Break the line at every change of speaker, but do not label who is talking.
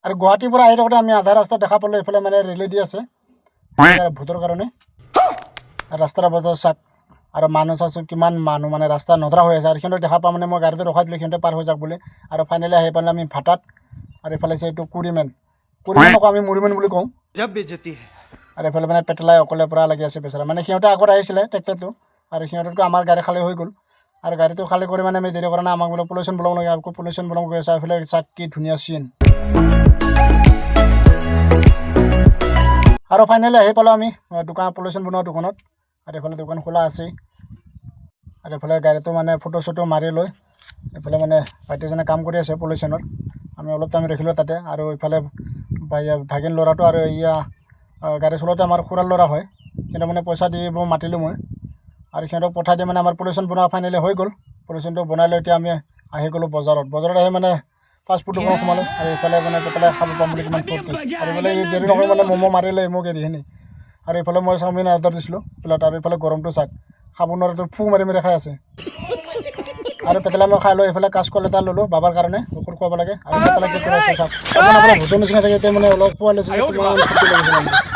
আৰু গুৱাহাটীৰ পৰা আহি থাকোঁতে আমি আধা ৰাস্তা দেখা পালোঁ এইফালে মানে ৰেলি দি আছে ভোটৰ কাৰণে ৰাস্তাৰ বজাৰ চাক আৰু মানুহ চাইছোঁ কিমান মানুহ মানে ৰাস্তা নধৰা হৈ আছে আৰু সিহঁতক দেখা পাওঁ মানে মই গাড়ীটো ৰখাই দিলোঁ সিহঁতে পাৰ হৈ যাওক বুলি আৰু ফাইনেলি আহি পালে আমি ভাটাত আৰু এইফালে আছে এইটো কুৰিমেনক আমি মুৰিমেন বুলি কওঁ আৰু এইফালে মানে পেটেলাই অকলে পৰা লাগি আছে বেচেৰা মানে সিহঁতে আগত আহিছিলে ট্ৰেক্টৰটো আৰু সিহঁততকৈ আমাৰ গাড়ী খালী হৈ গ'ল আৰু গাড়ীটো খালী কৰি মানে আমি দেৰি কৰা নাই আমাক বোলে পলিউশ্যন বনাব লাগে আকৌ পলিউশ্যন বনাব গৈ আছে এইফালে চাওক কি ধুনীয়া চিন আৰু ফাইনেলি আহি পালোঁ আমি দোকান পলিউশ্যন বনোৱা দোকানত আৰু এইফালে দোকান খোলা আছেই আৰু এইফালে গাড়ীটো মানে ফটো চটো মাৰি লৈ এইফালে মানে ভাইটিজনে কাম কৰি আছে পলিউশ্যনৰ আমি অলপ টাইম ৰখিলোঁ তাতে আৰু এইফালে ভাগিন ল'ৰাটো আৰু এয়া গাড়ী চলোৱাটো আমাৰ খুৰাৰ ল'ৰা হয় কিন্তু মানে পইচা দিব মাতিলোঁ মই আৰু সিহঁতক পঠাই দি মানে আমাৰ পলিউশ্যন বনোৱা ফাইনেলি হৈ গ'ল পলিউশ্যনটো বনাই লৈ এতিয়া আমি আহি গ'লোঁ বজাৰত আহি মানে ফাষ্ট ফুড দোকানত সোমালোঁ আৰু এইফালে মানে পেলাই খাব পাম বুলি কিমান ফূৰ্তি আৰু এইফালে এই দেৰি নকৰি মানে ম'ম' মাৰিলে মোক এৰিখিনি আৰু এইফালে মই চাওমিন অৰ্ডাৰ দিছিলোঁ প্লেট আৰু এইফালে গৰমটো চাওক খাব নোৱাৰাটো ফু মাৰি খাই আছে আৰু পেটেলা মই খাই লৈ এইফালে কাচকল এটা ল'লোঁ বাবাৰ কাৰণে ঔষধ খুৱাব লাগে আৰু পেটেলা কি কৰি আছে চাওক আপোনাৰ ভোটৰ নিচিনা থাকে এতিয়া মানে অলপ খোৱা লৈছে কিমান ফূৰ্তি লাগিছে